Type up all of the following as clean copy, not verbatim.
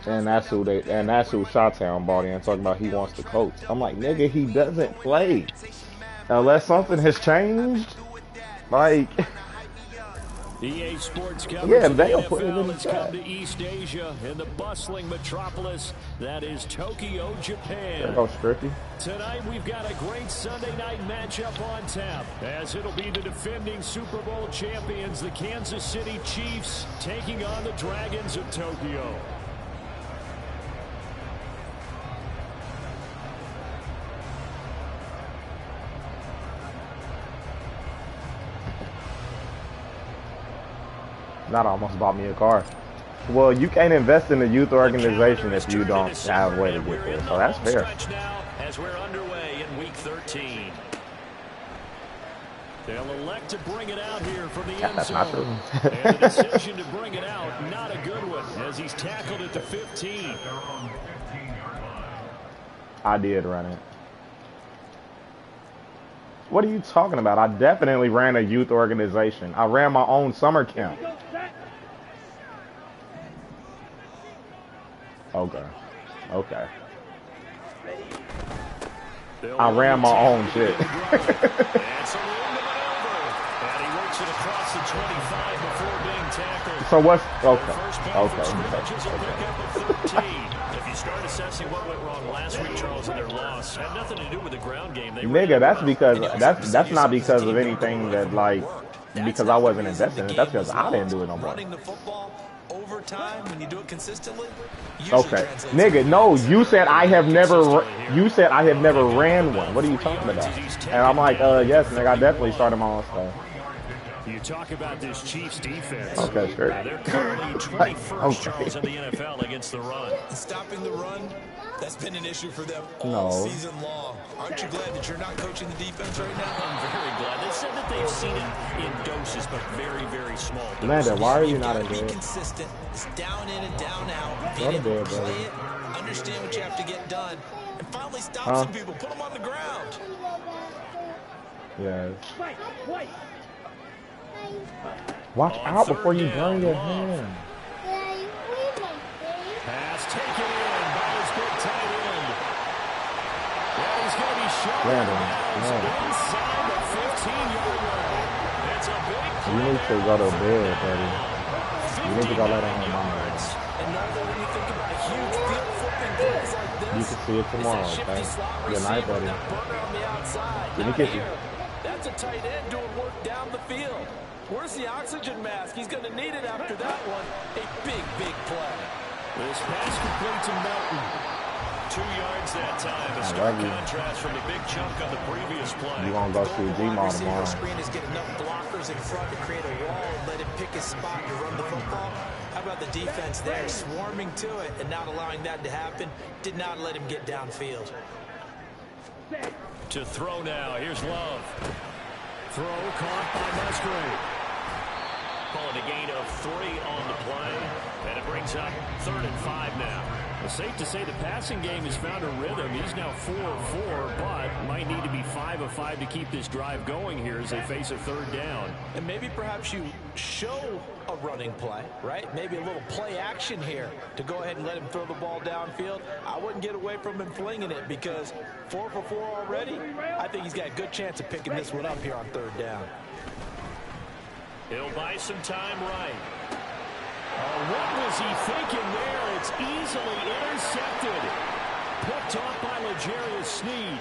And that's who Shottown bought in, talking about he wants to coach. I'm like, nigga, he doesn't play unless something has changed. Like, EA Sports coverage yeah, of the they'll put it in NFL the has come chat. to East Asia in the bustling metropolis that is Tokyo, There Japan. goes Strippy. Tonight we've got a great Sunday night matchup on tap, as it'll be the defending Super Bowl champions, the Kansas City Chiefs, taking on the Dragons of Tokyo. Not almost bought me a car. Well, you can't invest in a youth organization if you don't have a way to get there. So that's fair. Now, as we're underway in week 13. They'll elect to bring it out here from the end That's zone. not true. And the decision to bring it out, not a good one, as he's tackled at the 15. I did run it. What are you talking about? I definitely ran a youth organization. I ran my own summer camp. Okay. Okay. I ran my own shit. So what's okay? If you start assessing what went wrong last week, Charles, in their loss, had nothing to do with the ground game. Nigga, that's because that's not because of anything that like because I wasn't investing in it. That's because I didn't do it no more. Over time, when you do it consistently, okay, nigga, no, you said I have never. You said I have never ran one. What are you talking about? And I'm like, yes, nigga, I definitely started my own stuff. You talk about this Chiefs defense. Okay, sure. They're currently 21st Charles in the NFL against the run. Stopping the run, that's been an issue for them all season long. Aren't you glad that you're not coaching the defense right now? I'm very glad. They said that they've seen it in doses, but very, very small doses. Amanda, why are you not in bed? bed? Be consistent. It's down in and down out. Go to bed, play it, understand what you have to get done, and finally stop some people. Put them on the ground. Yes. Watch out before you burn your hand. Pass taken in by his big tight end. Well, he's going to be shot inside the 15-yard line. It's a big play. You need to go to bed, buddy. You need to go lay down on mom. And now that when you think about huge field flipping plays like this, you can see it tomorrow, okay? Good night, buddy. Give me kisses. That's a tight end doing work down the field. Where's the oxygen mask? He's going to need it after that one. A big, big play. This pass complete to Melton. 2 yards that time. A stark contrast from the big chunk on the previous play. You want to go see G-Mall tomorrow. Screen is get enough blockers in front to create a wall and let him pick his spot to run the football. How about the defense there swarming to it and not allowing that to happen? Did not let him get downfield. To throw now. Here's Love. Throw caught by Musgrave. Calling a gain of 3 on the play. And it brings up 3rd and 5 now. It's safe to say the passing game has found a rhythm. He's now 4 of 4, but might need to be 5 of 5 to keep this drive going here as they face a 3rd down. And maybe perhaps you show a running play, right? Maybe a little play action here to go ahead and let him throw the ball downfield. I wouldn't get away from him flinging it because 4 for 4 already. I think he's got a good chance of picking this one up here on 3rd down. He'll buy some time right. Oh, what was he thinking there? It's easily intercepted. Picked off by L'Jarius Sneed.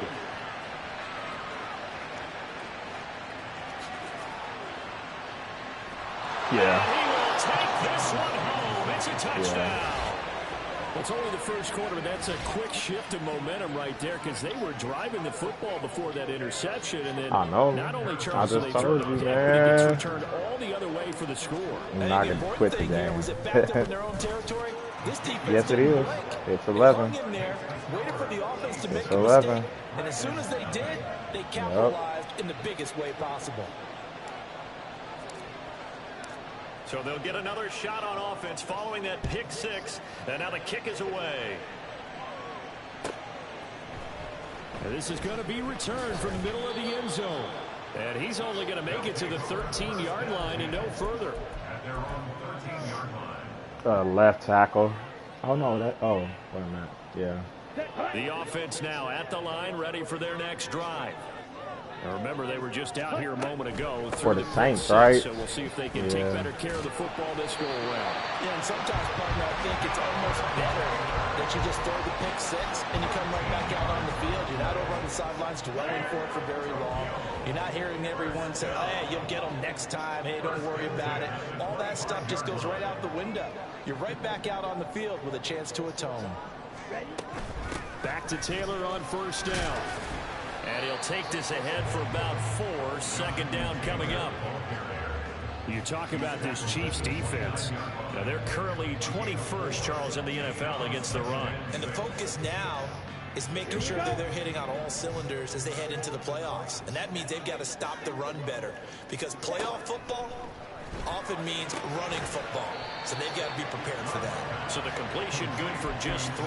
Yeah. He will take this one home. It's a touchdown. Yeah. It's only the first quarter, but that's a quick shift of momentum right there because they were driving the football before that interception. And then I know. not only I Charles, just they told turned you, it, but it gets man. returned all the other way for the score. I'm not going to quit the game. Was it backed up in their own territory? This defense Yes, it is. It's 11. in there, waited for the offense to make It's a 11. mistake, and as soon as they did, they capitalized in the biggest way possible. So they'll get another shot on offense following that pick 6, and now the kick is away. And this is going to be returned from the middle of the end zone. And he's only going to make it to the 13-yard line and no further. Left tackle. Oh no, that. Oh, wait a minute. Yeah. The offense now at the line, ready for their next drive. Now remember, they were just out here a moment ago For the Saints, right? So we'll see if they can take better care of the football this go around. Yeah, and sometimes, partner, I think it's almost better that you just throw the pick six and you come right back out on the field. You're not over on the sidelines dwelling for it for very long. You're not hearing everyone say, hey, you'll get them next time. Hey, don't worry about it. All that stuff just goes right out the window. You're right back out on the field with a chance to atone. Back to Taylor on first down. And he'll take this ahead for about 4. Second down coming up. You talk about this Chiefs defense. Now they're currently 21st, Charles, in the NFL against the run. And the focus now is making sure that they're hitting on all cylinders as they head into the playoffs. And that means they've got to stop the run better. Because playoff football often means running football. So they've got to be prepared for that. So the completion good for just 3.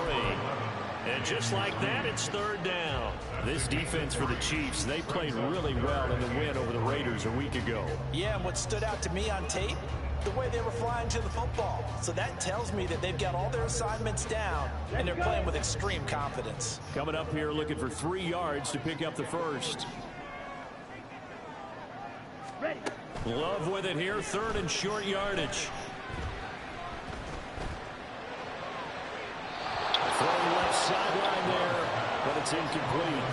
And just like that, it's third down. This defense for the Chiefs, they played really well in the win over the Raiders a week ago. Yeah, and what stood out to me on tape, the way they were flying to the football. So that tells me that they've got all their assignments down, and they're playing with extreme confidence. Coming up here looking for 3 yards to pick up the first. Love with it here, 3rd and short yardage. Throw left sideline there, but it's incomplete.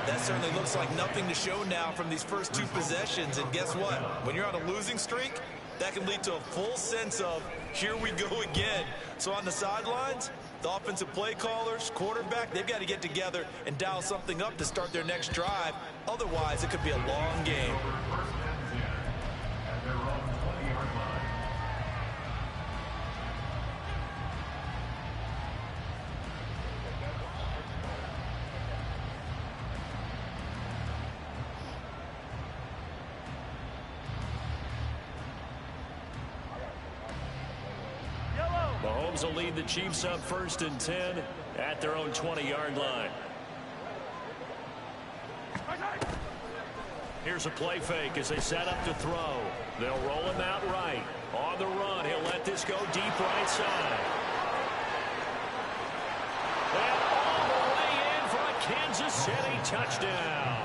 That certainly looks like nothing to show now from these first 2 possessions. And guess what? When you're on a losing streak, that can lead to a full sense of, here we go again. So on the sidelines, the offensive play callers, quarterback, they've got to get together and dial something up to start their next drive. Otherwise, it could be a long game. Mahomes will lead the Chiefs up 1st and 10 at their own 20-yard line. Here's a play fake as they set up to throw. They'll roll him out right. On the run, he'll let this go deep right side. And all the way in for a Kansas City touchdown.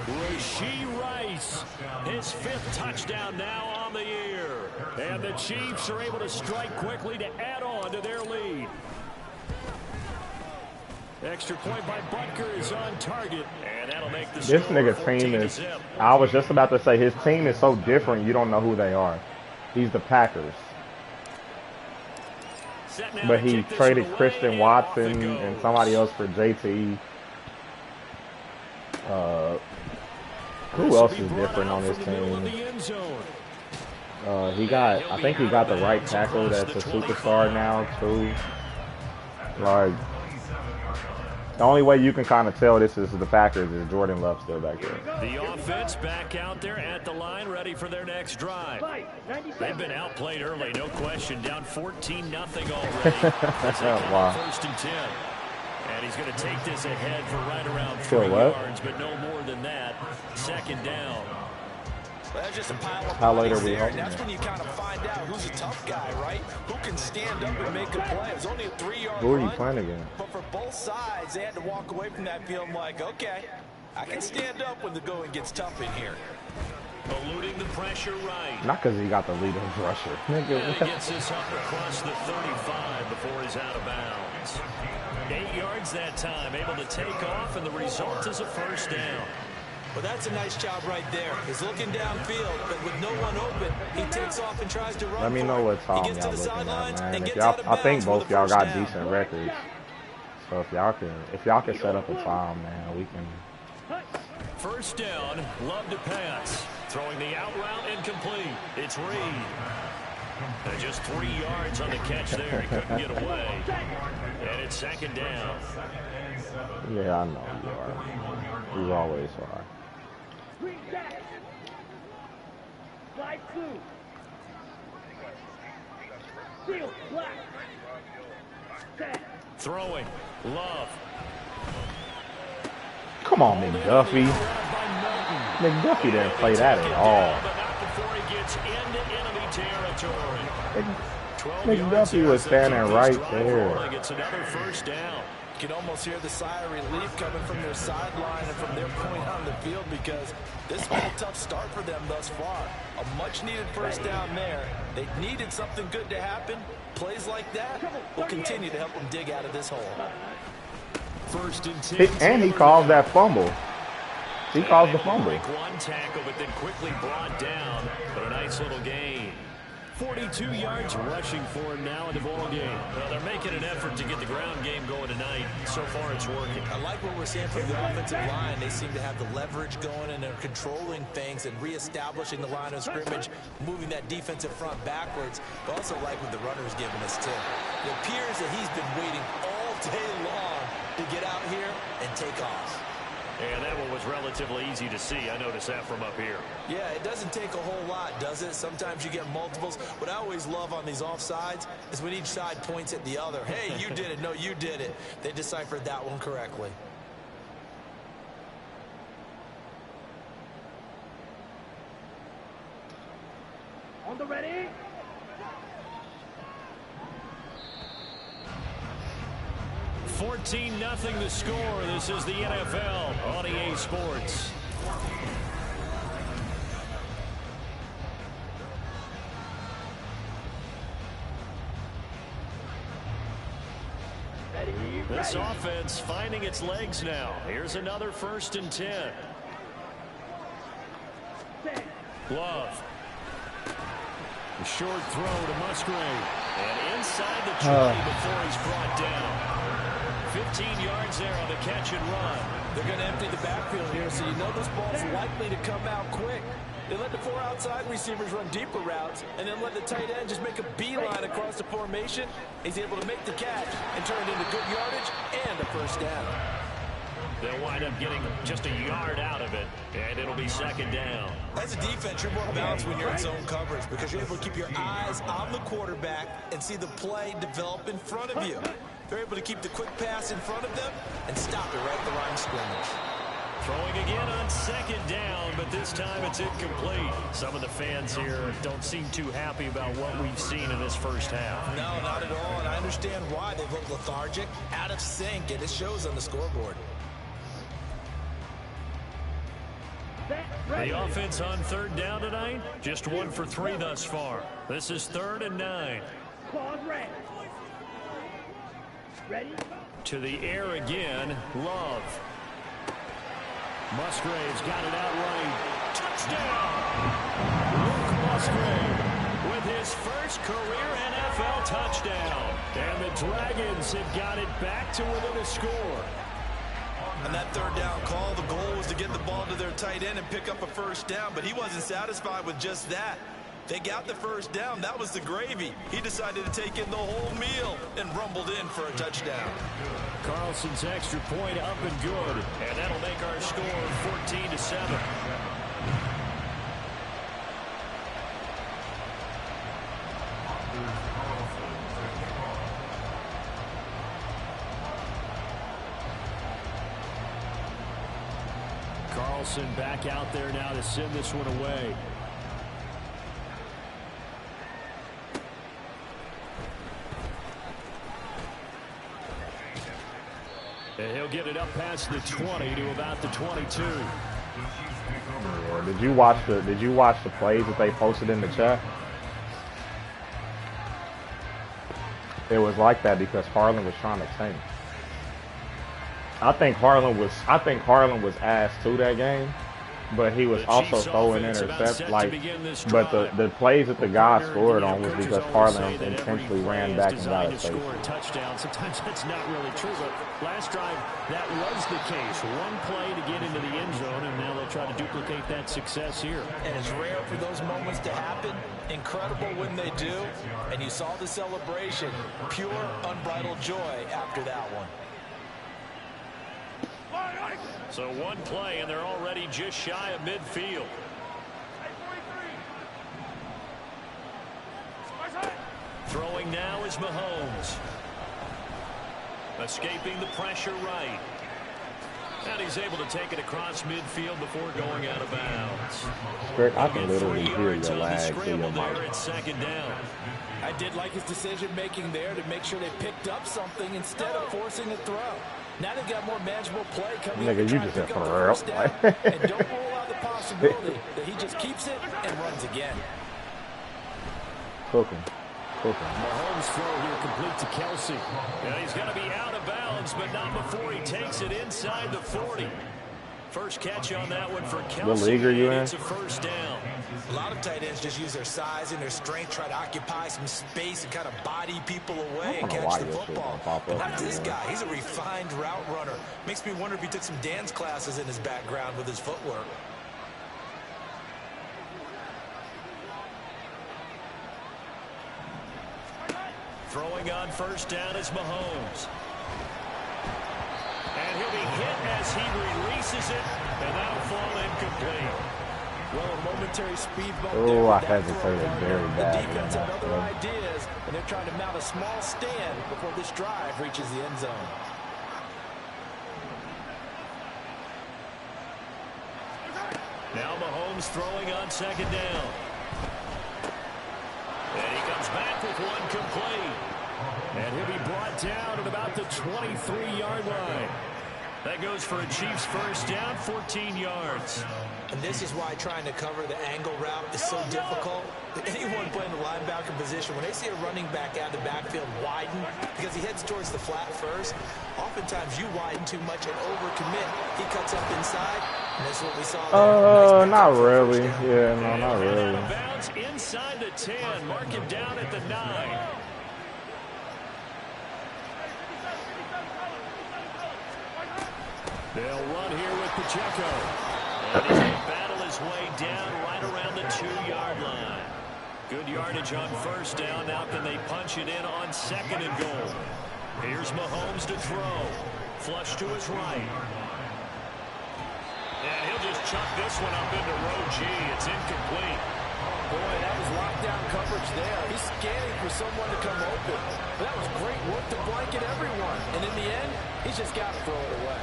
Rashee Rice, his 5th touchdown now on the year. And the Chiefs are able to strike quickly to add on to their lead. Extra point by Butker is on target, and that'll make the This nigga's team is, I was just about to say, his team is so different, you don't know who they are. He's the Packers. But he traded Christian Watson and somebody else for JT. Who else is different on his team? I think he got the right tackle that's a superstar now too. Like, the only way you can kind of tell this is the Packers is Jordan Love still back there. The offense back out there at the line, ready for their next drive. They've been outplayed early, no question. Down 14-0 already. Wow. 1st and 10. And he's going to take this ahead for right around 3 yards, but no more than that. 2nd down. Well, that's just a pile of How late are we there, holding and that's it? when you kind of find out who's a tough guy, right? Who can stand up and make a play. It was only a 3-yard Who are you run, playing against? but for both sides, they had to walk away from that feeling like, okay, I can stand up when the going gets tough in here. Eluding the pressure right. Not because he got the lead in rusher. Nigga, And he gets this up across the 35 before he's out of bounds. 8 yards that time, able to take off, and the result is a 1st down. Well, that's a nice job right there. He's looking downfield, but with no one open, he takes off and tries to run. let me know what He time gets to y'all the looking sidelines at, man. and If gets out y'all, of I think bounds both with a y'all first got down. decent records. So if y'all can set up a time, man, we can. 1st down, Love to pass. Throwing the out route incomplete. It's Reed. And just 3 yards on the catch there. He couldn't get away. And it's 2nd down. Yeah, I know you are. You always are. Throwing. Love. Come on, McDuffie. McDuffie didn't play that at all. But not before he gets into enemy territory. McDuffie was standing right there. It's another first down. You can almost hear the sigh of relief coming from their sideline and from their point on the field because this was a tough start for them thus far. A much-needed first down there. They needed something good to happen. Plays like that will continue to help them dig out of this hole. First and 10. And he calls that fumble. He calls the fumble. One tackle, but then quickly brought down. But a nice little gain. 42 yards rushing for him now in the ball game. Well, they're making an effort to get the ground game going tonight. So far, it's working. I like what we're seeing from the offensive line. They seem to have the leverage going, and they're controlling things and reestablishing the line of scrimmage, moving that defensive front backwards. But also like what the runner's giving us, too. It appears that he's been waiting all day long to get out here and take off. And that one was relatively easy to see. I noticed that from up here. Yeah, it doesn't take a whole lot, does it? Sometimes you get multiples. What I always love on these offsides is when each side points at the other. Hey, you did it. No, you did it. They deciphered that one correctly. On the ready. 14-0 the score. This is the NFL on EA Sports. This offense finding its legs now. Here's another 1st and 10. Love. A short throw to Musgrave. And inside the 20 before he's brought down. 15 yards there on the catch and run. They're going to empty the backfield here, so you know this ball's likely to come out quick. They let the 4 outside receivers run deeper routes and then let the tight end just make a beeline across the formation. He's able to make the catch and turn it into good yardage and a first down. They'll wind up getting just a yard out of it, and it'll be 2nd down. As a defense, you're more balanced when you're in zone coverage because you're able to keep your eyes on the quarterback and see the play develop in front of you. They're able to keep the quick pass in front of them and stop it right at the line of scrimmage. Throwing again on 2nd down, but this time it's incomplete. Some of the fans here don't seem too happy about what we've seen in this first half. No, not at all, and I understand why. They look lethargic, out of sync, and it shows on the scoreboard. The offense on 3rd down tonight, just 1 for 3 thus far. This is 3rd and 9. Ready? To the air again, Love. Musgrave's got it out right. Touchdown! Luke Musgrave with his first career NFL touchdown. And the Dragons have got it back to within a score. On that 3rd down call, the goal was to get the ball to their tight end and pick up a first down, but he wasn't satisfied with just that. They got the first down. That was the gravy. He decided to take in the whole meal and rumbled in for a touchdown. Carlson's extra point up and good, and that'll make our score 14-7. Carlson back out there now to send this one away. And he'll get it up past the 20 to about the 22. Yeah, did you watch the plays that they posted in the chat? It was like that because Harlan was trying to tank. I think Harlan was asked to that game, but he was also throwing intercepts. But the plays that the guy scored on was because Harlan intentionally ran back and got a face. Touchdown. Sometimes that's not really true, but last drive that was the case. One play to get into the end zone, and now they'll try to duplicate that success here. And it's rare for those moments to happen. Incredible when they do. And you saw the celebration. Pure, unbridled joy after that one. So one play, and they're already just shy of midfield. Throwing now is Mahomes. Escaping the pressure right. And he's able to take it across midfield before going out of bounds. Greg, I can literally hear your lag through your mic. It's second down. I did like his decision-making there to make sure they picked up something instead of forcing a throw. Now they've got more manageable play coming Nigga, up you to just pick hit up the for first real. down. And don't rule out the possibility that he just keeps it and runs again. Cooking. Mahomes' throw here complete to Kelsey. Yeah, he's going to be out of bounds, but not before he takes it inside the 40. First catch on that one for Kelsey. What league are you in? It's a first down. A lot of tight ends just use their size and their strength, try to occupy some space and kind of body people away and catch the football. But not this guy. He's a refined route runner. Makes me wonder if he took some dance classes in his background with his footwork. Throwing on first down is Mahomes. And he'll be hit as he releases it, and that'll fall incomplete. Well, a momentary speed bump. Oh, I hesitated very The badly. defense have other ideas, and they're trying to mount a small stand before this drive reaches the end zone. Now Mahomes throwing on second down. And he comes back with one complete. And he'll be brought down at about the 23-yard line. That goes for a Chiefs first down, 14 yards. And this is why trying to cover the angle route is so difficult. Anyone playing the linebacker position, when they see a running back out of the backfield widen, because he heads towards the flat first, oftentimes you widen too much and overcommit. He cuts up inside, and that's what we saw there. Not really. Yeah, no, not And really. out of bounds inside the 10. Mark him down at the 9. They'll run here with Pacheco. And he's going to battle his way down right around the 2-yard line. Good yardage on first down. Now can they punch it in on second and goal? Here's Mahomes to throw. Flush to his right. And he'll just chuck this one up into row G. It's incomplete. Boy, that was lockdown coverage there. He's scanning for someone to come open. But that was great work to blanket everyone. And in the end, he's just got to throw it away.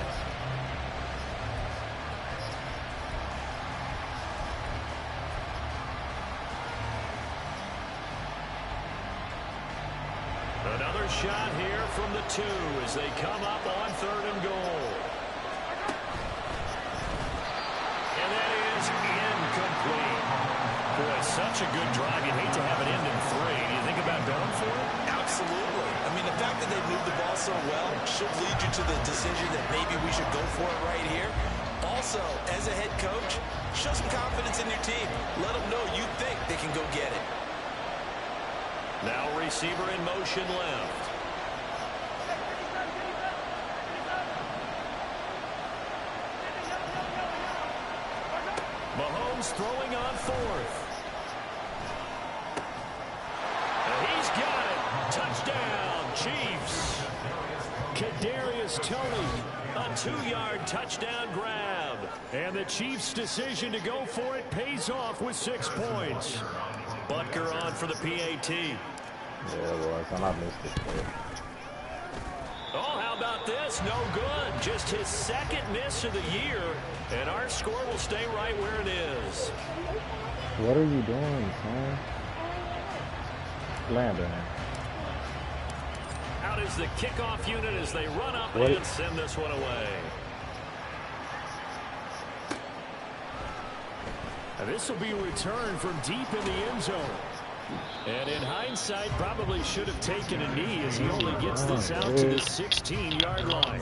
Another shot here from the 2 as they come up on third and goal. And that is incomplete. Boy, such a good drive. You'd hate to have it end in 3. Do you think about going for it? Absolutely. I mean, the fact that they moved the ball so well should lead you to the decision that maybe we should go for it right here. Also, as a head coach, show some confidence in your team. Let them know you think they can go get it. Now receiver in motion left. Mahomes throwing on fourth. And he's got it. Touchdown, Chiefs. Kadarius Toney, a 2-yard touchdown grab. And the Chiefs' decision to go for it pays off with 6 points. Butker on for the PAT. Yeah, it was, and I missed it. Oh, how about this? No good. Just his second miss of the year. And our score will stay right where it is. What are you doing, son? Landon. Out is the kickoff unit as they run up and send this one away. And this will be returned from deep in the end zone. And in hindsight, probably should have taken a knee as he only gets this out to the 16-yard line.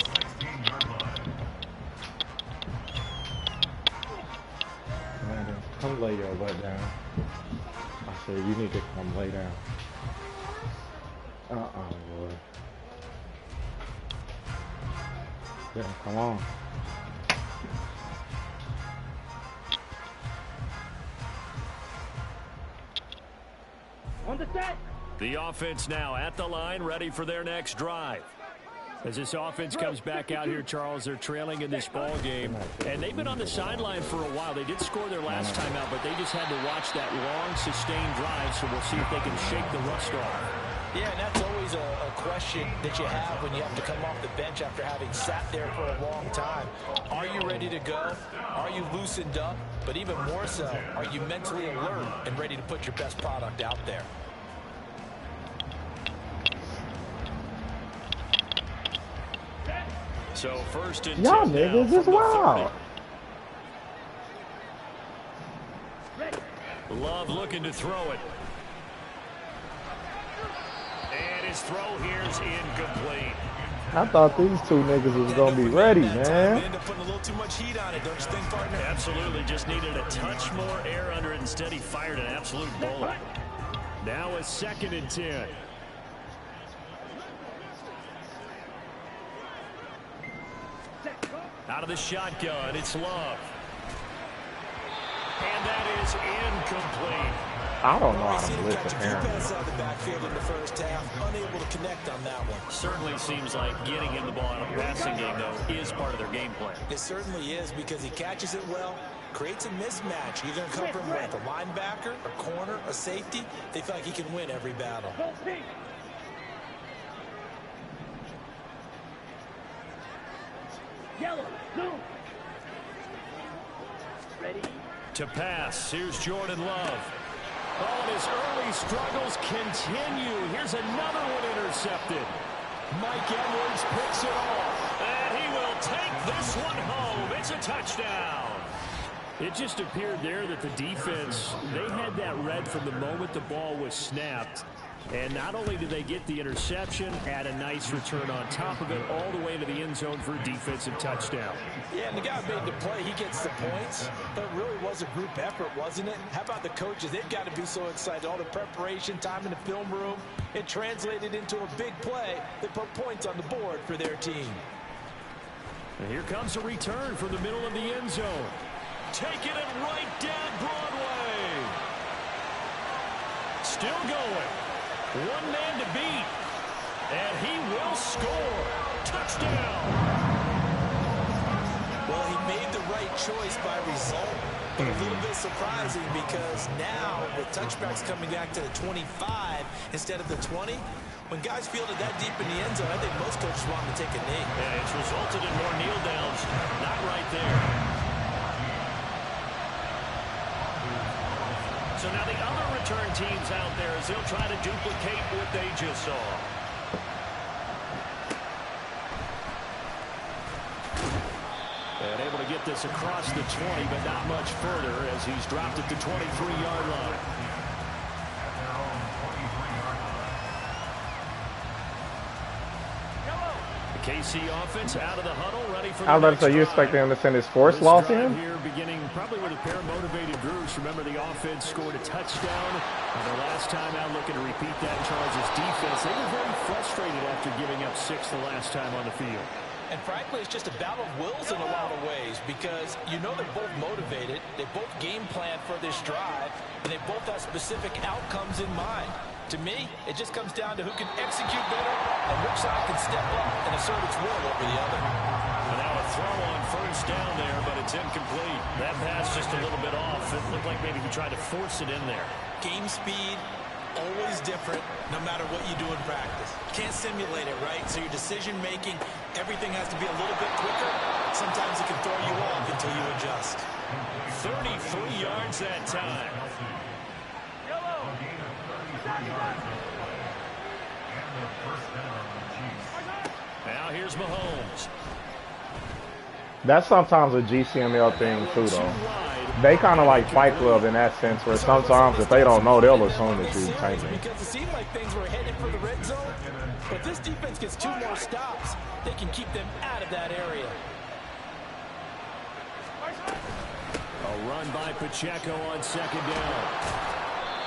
Landon, come lay your butt down. I said, you need to come lay down. Boy. Yeah, come on. On the set. The offense now at the line, ready for their next drive. As this offense comes back out here, Charles, they're trailing in this ball game, and they've been on the sideline for a while. They did score their last time out, but they just had to watch that long, sustained drive, so we'll see if they can shake the rust off. Yeah, and that's always always a question that you have when you have to come off the bench after having sat there for a long time. Are you ready to go? Are you loosened up? But even more so, are you mentally alert and ready to put your best product out there? So first and y'all 10 niggas is wild. Love looking to throw it. And his throw here is incomplete. I thought these two niggas was gonna be ready, man. End up putting a little too much heat on it, don't you think, partner? Absolutely, just needed a touch more air under it. Instead, he fired an absolute bullet. Now a 2nd and 10. Out of the shotgun, it's Love. And that is incomplete. I don't know how to blitz a parent. Out the backfield in the first half, unable to connect on that one. Certainly seems like getting him the ball in a passing game, though, is part of their game plan. It certainly is because he catches it well, creates a mismatch. You're going to come from what? A linebacker, a corner, a safety. They feel like he can win every battle. Yellow, blue. Ready? To pass, here's Jordan Love. Oh, and his early struggles continue. Here's another one intercepted. Mike Edwards picks it off. And he will take this one home. It's a touchdown. It just appeared there that the defense, they had that read from the moment the ball was snapped. And not only did they get the interception, add a nice return on top of it, all the way to the end zone for a defensive touchdown. Yeah, and the guy made the play. He gets the points. But it really was a group effort, wasn't it? How about the coaches? They've got to be so excited. All the preparation, time in the film room. It translated into a big play that put points on the board for their team. And here comes a return from the middle of the end zone. Taking it right down Broadway. Still going. One man to beat. And he will score. Touchdown. Well, he made the right choice by result. But a little bit surprising because now with touchbacks coming back to the 25 instead of the 20, when guys field it that deep in the end zone, I think most coaches want to take a knee. Yeah, it's resulted in more kneel downs. Not right there. So now the other return teams out there as they'll try to duplicate what they just saw. And able to get this across the 20, but not much further as he's dropped at the 23-yard line. The KC offense out of the huddle, ready for the I was about to say, you drive. expecting him to send his first loss in? Here beginning probably with a pair of motivated groups. Remember, the offense scored a touchdown. And the last time out, looking to repeat that in Charles' defense. They were very frustrated after giving up 6 the last time on the field. And frankly, it's just a battle of wills in a lot of ways because you know they're both motivated, they both game plan for this drive, and they both have specific outcomes in mind. To me, it just comes down to who can execute better and which side can step up and assert its will over the other. And now a throw on first down there, but it's incomplete. That pass just a little bit off. It looked like maybe he tried to force it in there. Game speed, always different no matter what you do in practice. Can't simulate it, right? So your decision making, everything has to be a little bit quicker. Sometimes it can throw you off until you adjust. 33 yards that time. Now here's Mahomes. That's sometimes a GCML thing too, though. They kind of like Fight Club in that sense, where sometimes if they don't know, they'll assume that you're tanking. Because it seemed like things were headed for the red zone, but this defense gets 2 more stops. They can keep them out of that area. A run by Pacheco on 2nd down.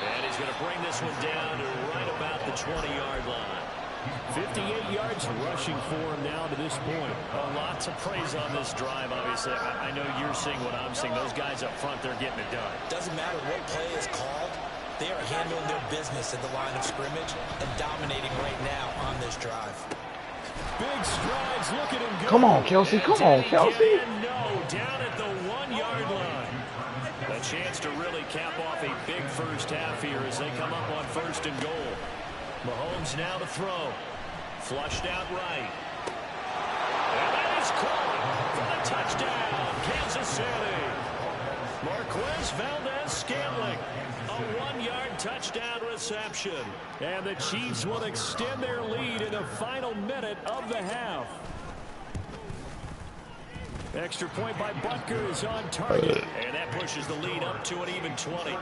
And he's going to bring this one down to right about the 20-yard line. 58 yards rushing for him now to this point. Lots of praise on this drive, obviously. I know you're seeing what I'm seeing. Those guys up front, they're getting it done. Doesn't matter what play is called. They are handling their business at the line of scrimmage and dominating right now on this drive. Big strides. Look at him go. Come on, Kelsey. Come on, Kelsey. No, down at the 1-yard line. A chance to really cap off a big first half here as they come up on 1st and goal. Mahomes now to throw. Flushed out right. And that is caught for the touchdown, Kansas City. Marquez Valdez-Scantling, a 1-yard touchdown reception. And the Chiefs will extend their lead in the final minute of the half. Extra point by Butker is on target. And that pushes the lead up to an even 20.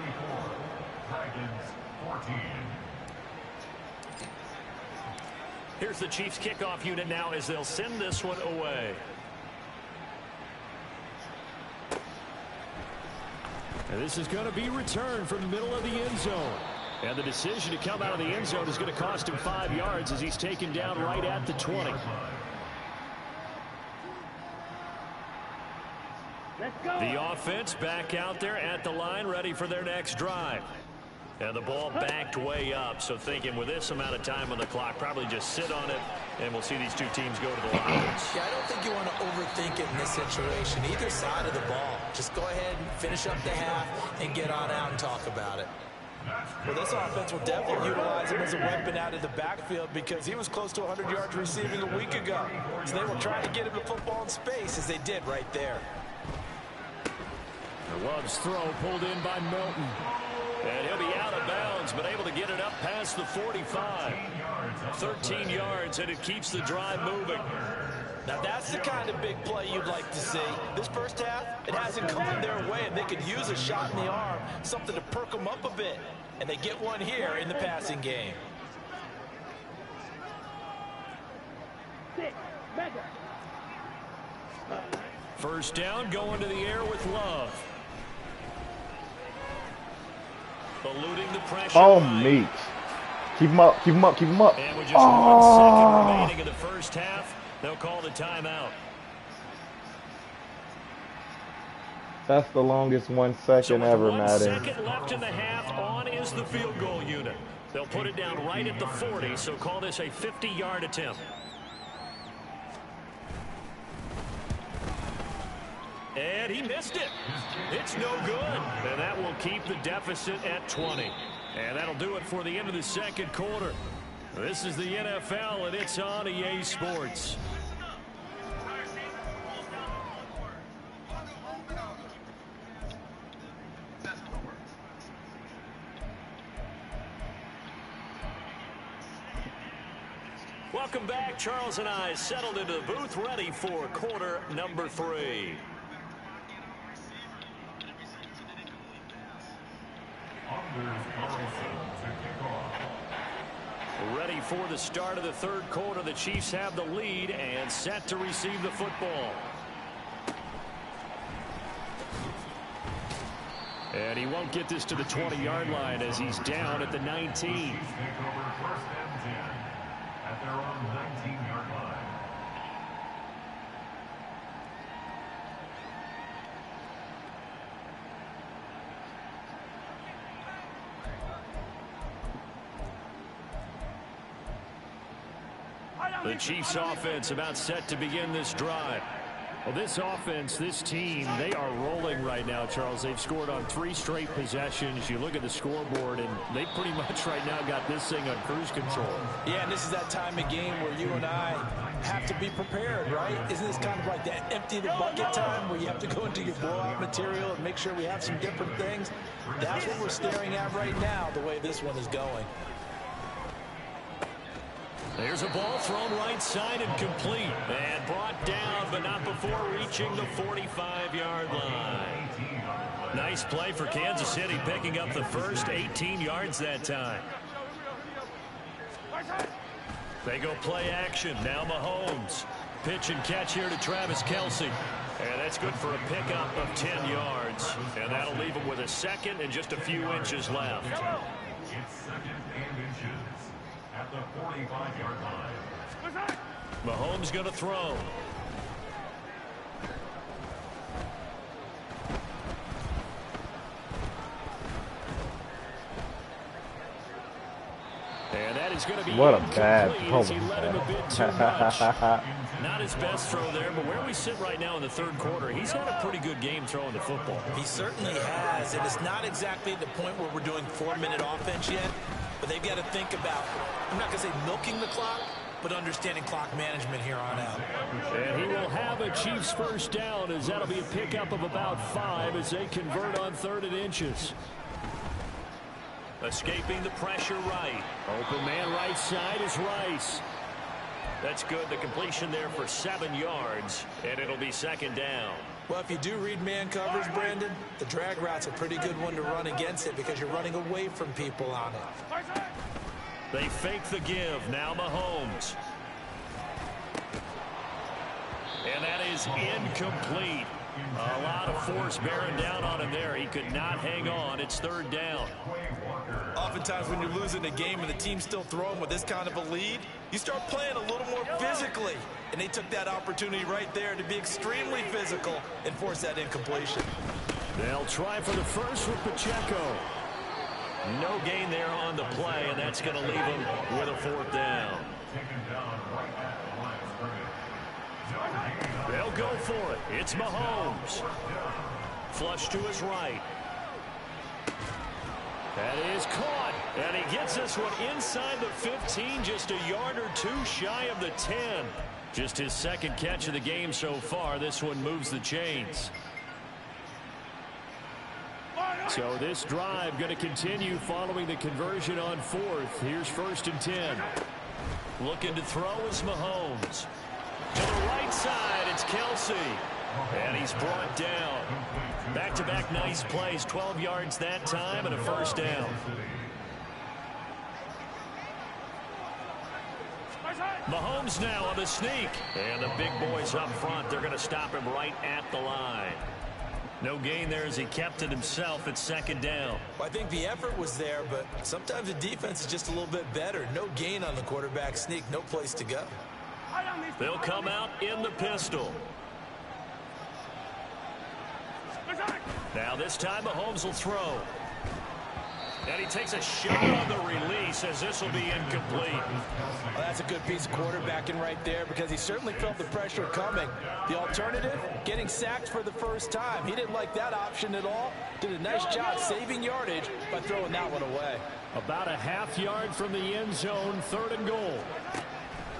Here's the Chiefs kickoff unit now as they'll send this one away. And this is going to be returned from the middle of the end zone. And the decision to come out of the end zone is going to cost him 5 yards as he's taken down right at the 20. Let's go. The offense back out there at the line, ready for their next drive. And the ball backed way up, so thinking with this amount of time on the clock, probably just sit on it, and we'll see these two teams go to the lines. Yeah, I don't think you want to overthink it in this situation, either side of the ball. Just go ahead and finish up the half and get on out and talk about it. Well, this offense will definitely utilize him as a weapon out of the backfield because he was close to 100 yards receiving a week ago. So they will try to get him the football in space as they did right there. Love's throw pulled in by Milton. And he'll be out of bounds, but able to get it up past the 45. 13 yards, and it keeps the drive moving. Now, that's the kind of big play you'd like to see. This first half, it hasn't gone their way, and they could use a shot in the arm, something to perk them up a bit. And they get one here in the passing game. First down, going to the air with Love. Eluding the pressure. Oh, Meeks. Keep him up, keep him up, keep him up. And with just 1 second remaining in the first half, they'll call the timeout. That's the longest 1 second ever, Madden. 1 second left in the half, on is the field goal unit. They'll put it down right at the 40, so call this a 50-yard attempt. And he missed it. It's no good. And that will keep the deficit at 20. And that'll do it for the end of the second quarter. This is the NFL, and it's on EA Sports. Welcome back. Charles and I settled into the booth, ready for quarter number 3. Ready for the start of the third quarter. The Chiefs have the lead and set to receive the football. And he won't get this to the 20-yard line as he's down at the 19. At their own 19-yard line. The Chiefs offense about set to begin this drive. Well, this offense, this team, they are rolling right now, Charles. They've scored on 3 straight possessions. You look at the scoreboard, and they pretty much right now got this thing on cruise control. Yeah, and this is that time of game where you and I have to be prepared, right? Isn't this kind of like that empty the bucket time where you have to go into your blowout material and make sure we have some different things? That's what we're staring at right now, the way this one is going. There's a ball thrown right side and complete. And brought down, but not before reaching the 45-yard line. Nice play for Kansas City, picking up the first 18 yards that time. They go play action. Now Mahomes. Pitch and catch here to Travis Kelce. And that's good for a pickup of 10 yards. And that'll leave him with a second and just a few inches left. It's second and inches at the 45-yard line. Mahomes going to throw. And that is going to be what a bad throw. He let him a bit too much. Not his best throw there, but where we sit right now in the third quarter, he's had a pretty good game throwing the football. He certainly has, and it's not exactly the point where we're doing 4-minute offense yet. but they've got to think about, I'm not going to say milking the clock, but understanding clock management here on out. And he will have a Chiefs first down, as that'll be a pickup of about 5 as they convert on 3rd and inches. Escaping the pressure right. Open man right side is Rice. That's good. The completion there for 7 yards, and it'll be 2nd down. Well, if you do read man coverage, Brandon, the drag route's a pretty good one to run against it because you're running away from people on it. They fake the give. Now Mahomes. And that is incomplete. A lot of force bearing down on him there. He could not hang on. It's 3rd down. Oftentimes when you're losing a game and the team's still throwing with this kind of a lead, you start playing a little more physically. And they took that opportunity right there to be extremely physical and force that incompletion. They'll try for the first with Pacheco. No gain there on the play, and that's going to leave him with a 4th down. They'll go for it. It's Mahomes. Flush to his right. That is caught, and he gets this one inside the 15, just a yard or 2 shy of the 10. Just his 2nd catch of the game so far. This one moves the chains. So this drive going to continue following the conversion on 4th. Here's 1st and 10. Looking to throw is Mahomes. To the right side, it's Kelsey. And he's brought down. Back-to-back nice plays, 12 yards that time and a 1st down. Mahomes now on the sneak. And the big boys up front, they're going to stop him right at the line. No gain there as he kept it himself at 2nd down. Well, I think the effort was there, but sometimes the defense is just a little bit better. No gain on the quarterback sneak, no place to go. They'll come out in the pistol. Now this time Mahomes will throw. And he takes a shot on the release as this will be incomplete. Well, that's a good piece of quarterbacking right there because he certainly felt the pressure coming. The alternative, getting sacked for the first time. He didn't like that option at all. Did a nice job saving yardage by throwing that one away. About a half yard from the end zone, 3rd and goal.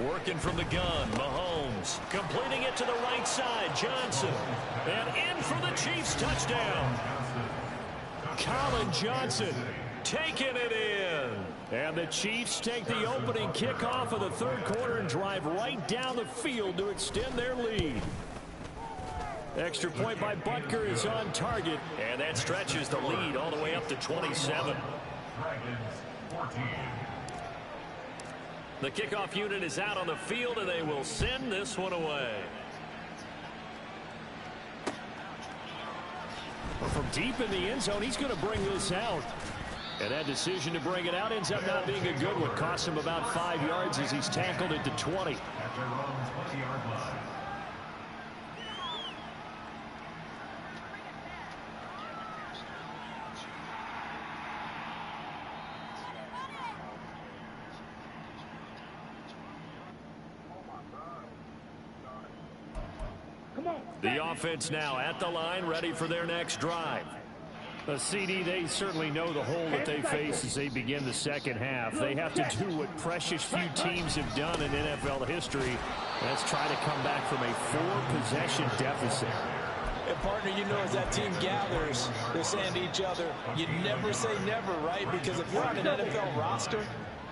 Working from the gun, Mahomes. Completing it to the right side, Johnson. And in for the Chiefs touchdown. Colin Johnson taking it in. And the Chiefs take the opening kickoff of the 3rd quarter and drive right down the field to extend their lead. Extra point by Butker is on target. And that stretches the lead all the way up to 27. The kickoff unit is out on the field, and they will send this one away. From deep in the end zone, he's going to bring this out. And that decision to bring it out ends up not being a good one. Costs him about 5 yards as he's tackled at the 20. The offense now at the line, ready for their next drive. CD, they certainly know the hole that they face as they begin the 2nd half. They have to do what precious few teams have done in NFL history. Let's try to come back from a 4-possession deficit. And partner, you know, as that team gathers, they're saying to each other, you never say never, right? Because if you're on an NFL roster,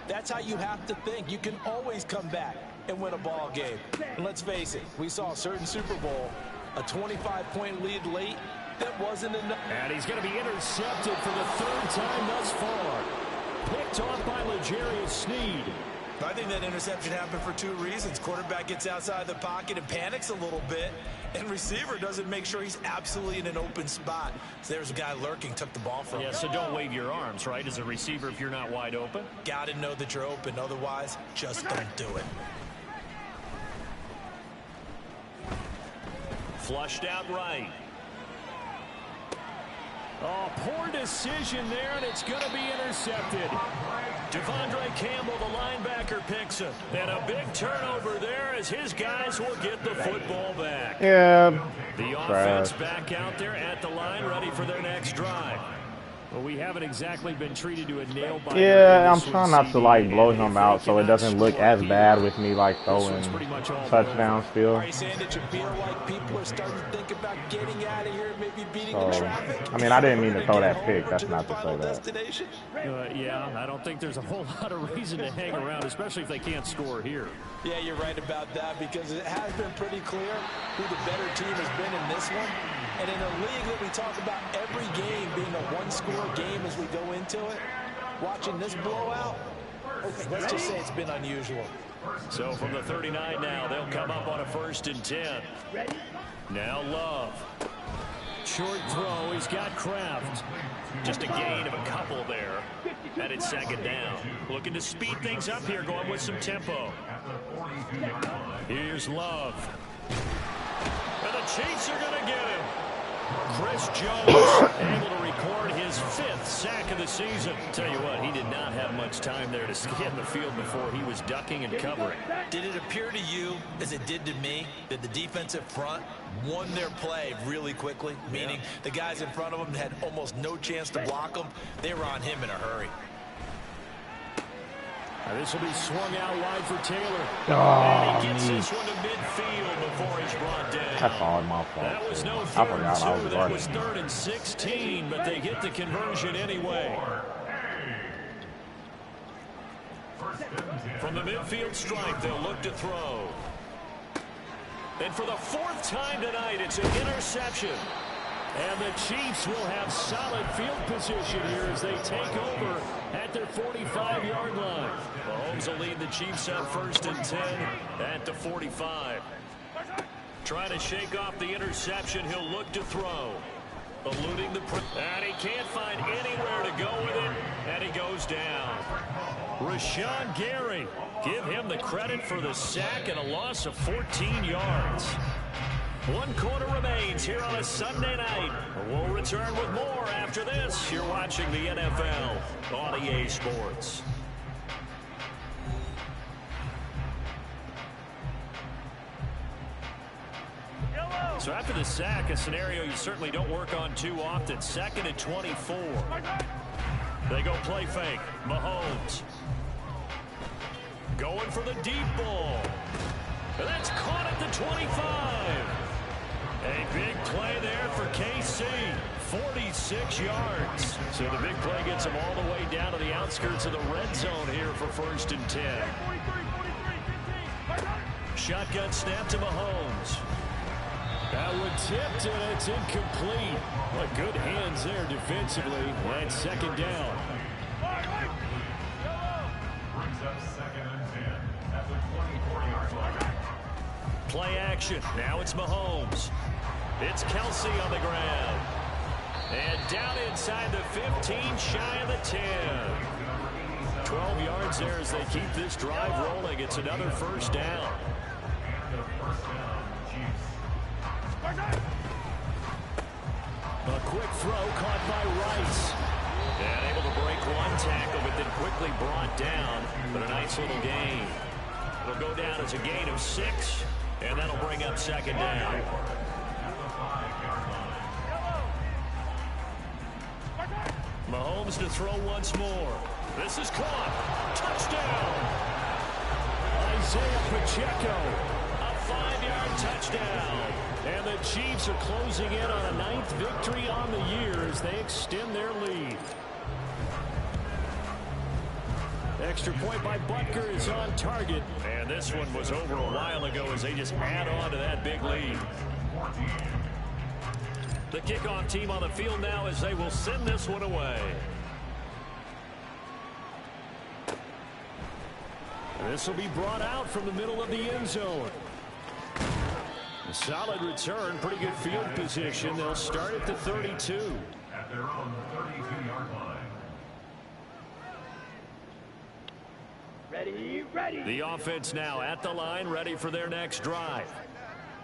that's how you have to think. You can always come back and win a ball game. And let's face it, we saw a certain Super Bowl, a 25-point lead late, that wasn't enough. And he's going to be intercepted for the 3rd time thus far. Picked off by L'Jarius Sneed. I think that interception happened for 2 reasons. Quarterback gets outside the pocket and panics a little bit, and receiver doesn't make sure he's absolutely in an open spot. So there's a guy lurking, took the ball from him. Yeah, so don't wave your arms, right, as a receiver if you're not wide open. Got to know that you're open. Otherwise, just don't do it. Flushed out right. Oh, poor decision there, and it's going to be intercepted. Devondre Campbell, the linebacker, picks it. And a big turnover there as his guys will get the football back. Yeah. The offense back out there at the line, ready for their next drive. Well, we haven't exactly been treated to a nail-biter. Yeah, I'm trying not to like blow him out so it doesn't look as bad with me like throwing touchdowns still. Are you saying that you feel like people are starting to think about getting out of here, maybe beating the traffic? I mean, I didn't mean to throw that pick. That's not to say that. Yeah, I don't think there's a whole lot of reason to hang around, especially if they can't score here. Yeah, you're right about that because it has been pretty clear who the better team has been in this one. And in a league that we talk about every game being a one-score game as we go into it, watching this blowout, let's just say it's been unusual. So from the 39 now, they'll come up on a 1st and 10. Now Love. Short throw, he's got Kraft. Just a gain of a couple there. And it's 2nd down. Looking to speed things up here, going with some tempo. Here's Love. And the Chiefs are going to get him. Chris Jones able to record his 5th sack of the season. Tell you what, he did not have much time there to scan the field before he was ducking and covering. Did it appear to you, as it did to me, that the defensive front won their play really quickly? Meaning the guys in front of them had almost no chance to block them. They were on him in a hurry. This will be swung out wide for Taylor. Oh, and he gets this one to midfield before he's brought down. That's all my fault. That was no 3rd and 2. That was 3rd and 16, but they get the conversion anyway. From the midfield stripe, they'll look to throw. And for the 4th time tonight, it's an interception. And the Chiefs will have solid field position here as they take over at their 45-yard line. Mahomes will lead the Chiefs on 1st and 10 at the 45. Trying to shake off the interception, he'll look to throw. Eluding the and he can't find anywhere to go with it, and he goes down. Rashawn Gary, give him the credit for the sack and a loss of 14 yards. 1 quarter remains here on a Sunday night. We'll return with more after this. You're watching the NFL on EA Sports. So after the sack, a scenario you certainly don't work on too often. 2nd and 24. They go play fake. Mahomes. Going for the deep ball. And that's caught at the 25. A big play there for KC. 46 yards. So the big play gets them all the way down to the outskirts of the red zone here for 1st and 10. Shotgun snap to Mahomes. That one tipped, and it's incomplete. But good hands there defensively. And 2nd down. Brings up 2nd and 10 at the 24-yard line. Play action. Now it's Mahomes. It's Kelsey on the ground. And down inside the 15, shy of the 10. 12 yards there as they keep this drive rolling. It's another 1st down. A quick throw caught by Rice. And able to break one tackle, but then quickly brought down. But a nice little gain. It'll go down as a gain of 6, and that'll bring up 2nd down. Mahomes to throw once more. This is caught. Touchdown. Isaiah Pacheco. A 5-yard touchdown. And the Chiefs are closing in on a 9th victory on the year as they extend their lead. Extra point by Butker is on target. And this one was over a while ago as they just add on to that big lead. The kickoff team on the field now as they will send this one away. This will be brought out from the middle of the end zone. A solid return, pretty good field position. They'll start at the 32. At their own 32-yard line. Ready. The offense now at the line, ready for their next drive.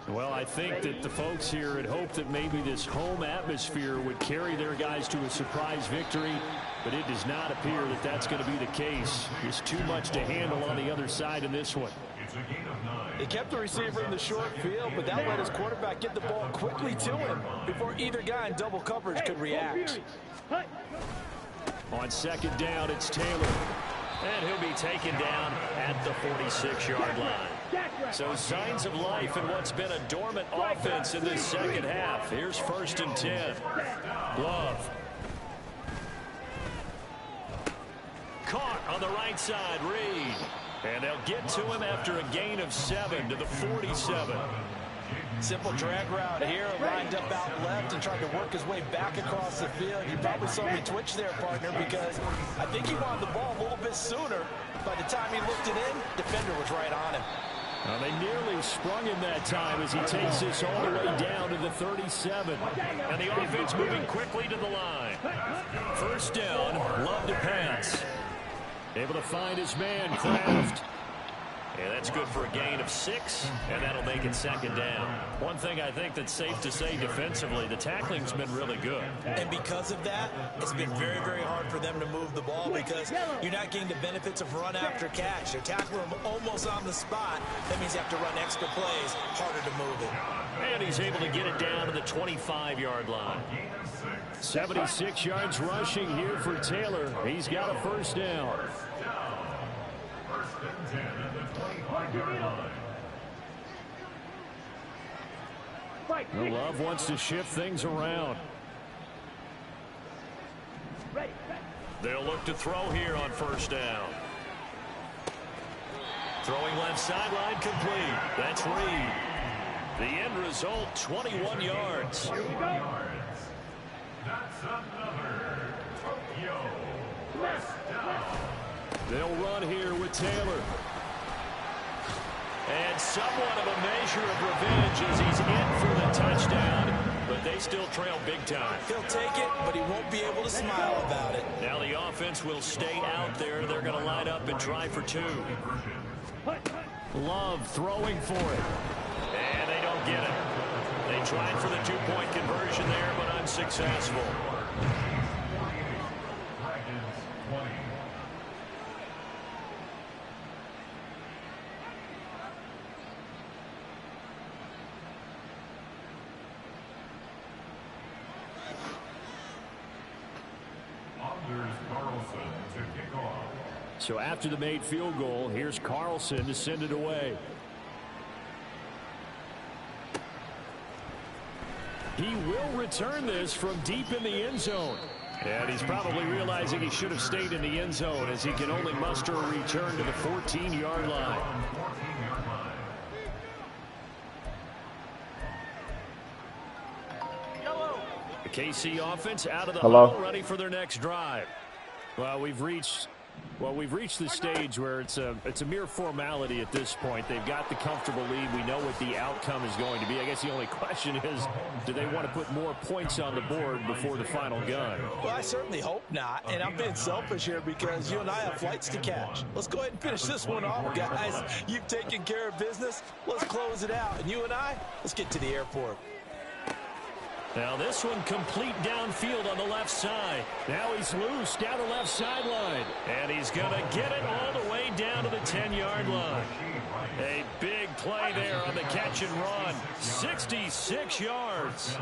Well, I think that the folks here had hoped that maybe this home atmosphere would carry their guys to a surprise victory, but it does not appear that that's going to be the case. There's too much to handle on the other side in this one. It's a gain of 9. He kept the receiver in the short field, but that let his quarterback get the ball quickly to him before either guy in double coverage could react. On second down, it's Taylor. And he'll be taken down at the 46-yard line. So signs of life in what's been a dormant offense in this second half. Here's 1st and 10. Love. Caught on the right side, Reed. And they'll get to him after a gain of 7 to the 47. Simple drag route here, lined up out left and tried to work his way back across the field. You probably saw me twitch there, partner, because I think he wanted the ball a little bit sooner. By the time he looked it in, defender was right on him. Well, they nearly sprung him that time as he takes this all the way down to the 37. And the offense moving quickly to the line. 1st down, Love to pass. Able to find his man, Kraft. And that's good for a gain of 6, and that'll make it 2nd down. One thing I think that's safe to say defensively, the tackling's been really good. And because of that, it's been very, very hard for them to move the ball because you're not getting the benefits of run after catch. They're tackling him almost on the spot. That means you have to run extra plays, harder to move it. And he's able to get it down to the 25-yard line. 76 yards rushing here for Taylor. He's got a 1st down. 1st and 10 at the 25-yard line. Love wants to shift things around. They'll look to throw here on 1st down. Throwing left sideline complete. That's Reed. The end result, 21 yards. That's another Tokyo first down. They'll run here with Taylor. And somewhat of a measure of revenge as he's in for the touchdown, but they still trail big time. He'll take it, but he won't be able to smile about it. Now the offense will stay out there. They're going to line up and try for 2. Love throwing for it. And they don't get it. They tried for the 2-point conversion there, but unsuccessful. Dragons 20. Anders Carlson to kick off. So after the made field goal, here's Carlson to send it away. He will return this from deep in the end zone. And he's probably realizing he should have stayed in the end zone as he can only muster a return to the 14-yard line. The KC offense out of the huddle, ready for their next drive. Well, we've reached the stage where it's a mere formality at this point. They've got the comfortable lead. We know what the outcome is going to be. I guess the only question is, do they want to put more points on the board before the final gun? Well, I certainly hope not. And I'm being selfish here because you and I have flights to catch. Let's go ahead and finish this one off, guys. You've taken care of business. Let's close it out. And you and I, let's get to the airport. Now this one complete downfield on the left side. Now he's loose down the left sideline. And he's going to get it all the way down to the 10-yard line. A big play there on the catch and run. 66 yards.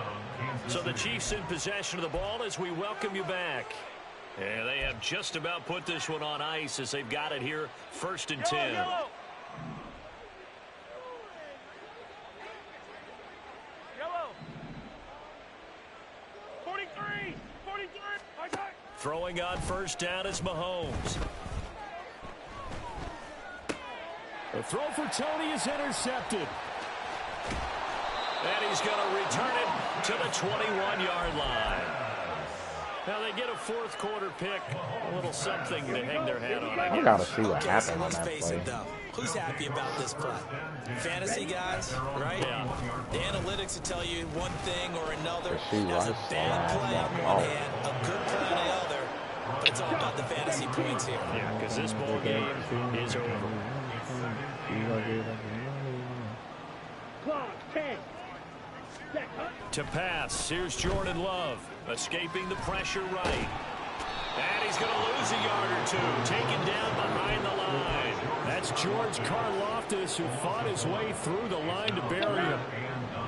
So the Chiefs in possession of the ball as we welcome you back. And they have just about put this one on ice as they've got it here. 1st and 10. Yellow. 43. Throwing on 1st down is Mahomes. The throw for Tony is intercepted. And he's going to return it to the 21-yard line. Now they get a 4th quarter pick, a little something to hang their hat on, I guess. I gotta see what Okay, happened so on let's that face play. it, though. Who's happy about this play? Fantasy guys, right? Yeah. The analytics will tell you one thing or another. She That's a was bad play on that one ball. hand, a good play on the other. But it's all about the fantasy points here. Yeah, because this ball game is over. Clock 10. To pass, here's Jordan Love, escaping the pressure right. And he's going to lose a yard or two, taken down behind the line. That's George Karlaftis, who fought his way through the line to bury him.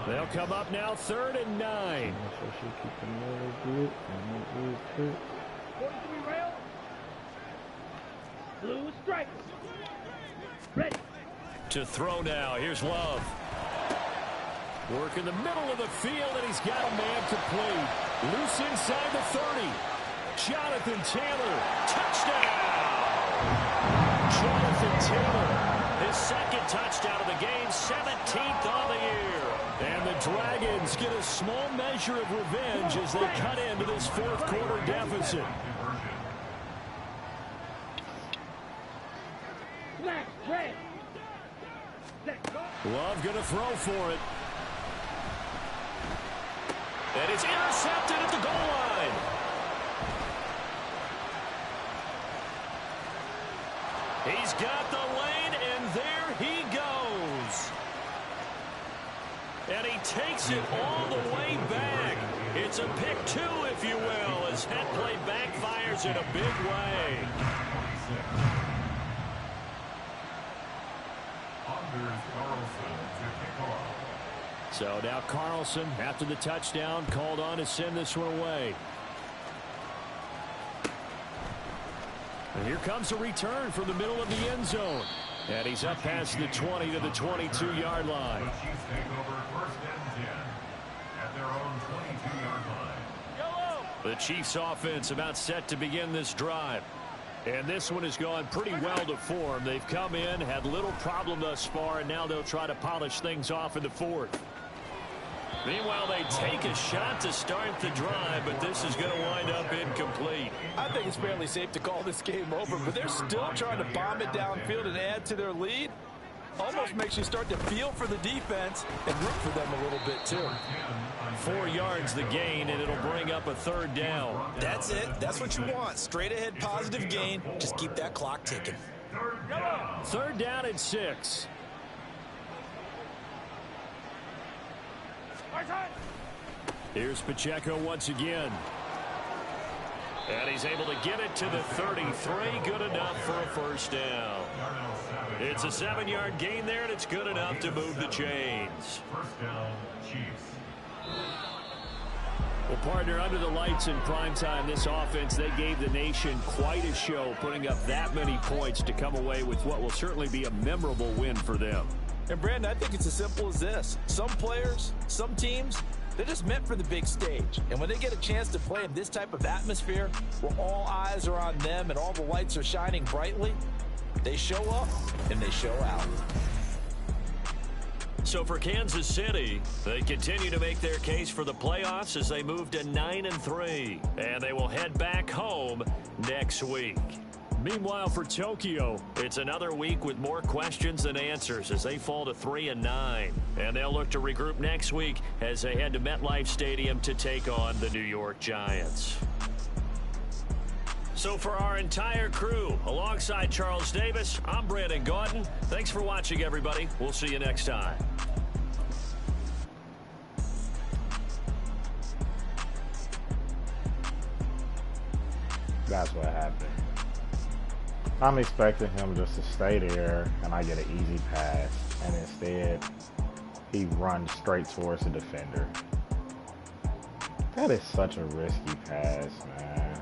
They'll come up now 3rd and 9. 43 rail. Blue strike. Ready. To throw now. Here's Love. Work in the middle of the field, and he's got a man complete. Loose inside the 30. Jonathan Taylor. Touchdown! Jonathan Taylor. His second touchdown of the game, 17th on the year. And the Dragons get a small measure of revenge as they cut into this 4th quarter deficit. Flash, red. Love going to throw for it. And it's intercepted at the goal line. He's got the lane, and there he goes. And he takes it all the way back. It's a pick 2, if you will, as head play backfires in a big way. So now Carlson, after the touchdown, called on to send this one away. And here comes a return from the middle of the end zone. And he's up past the 20 to the 22-yard line. The Chiefs take over 1st and 10 at their own 22-yard line. The Chiefs offense about set to begin this drive. And this one has gone pretty well to form. They've come in, had little problem thus far, and now they'll try to polish things off in the 4th. Meanwhile, they take a shot to start the drive, but this is going to wind up incomplete. I think it's fairly safe to call this game over, but they're still trying to bomb it downfield and add to their lead. Almost makes you start to feel for the defense and root for them a little bit, too. 4 yards the gain, and it'll bring up a 3rd down. That's it. That's what you want. Straight ahead positive gain. Just keep that clock ticking. 3rd down and 6. Here's Pacheco once again. And he's able to get it to the 33. Good enough for a 1st down. It's a 7-yard gain there, and it's good enough to move the chains. 1st down, Chiefs. Well, partner, under the lights in primetime, this offense, they gave the nation quite a show, putting up that many points to come away with what will certainly be a memorable win for them. And, Brandon, I think it's as simple as this. Some players, some teams, they're just meant for the big stage. And when they get a chance to play in this type of atmosphere where all eyes are on them and all the lights are shining brightly, they show up and they show out. So for Kansas City, they continue to make their case for the playoffs as they move to 9-3. And they will head back home next week. Meanwhile, for Tokyo, it's another week with more questions than answers as they fall to 3-9. And they'll look to regroup next week as they head to MetLife Stadium to take on the New York Giants. So for our entire crew, alongside Charles Davis, I'm Brandon Gaudin. Thanks for watching, everybody. We'll see you next time. That's what happened. I'm expecting him just to stay there and I get an easy pass, and instead he runs straight towards the defender. That is such a risky pass, man.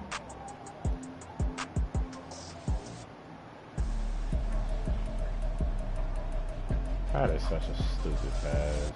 That is such a stupid pass.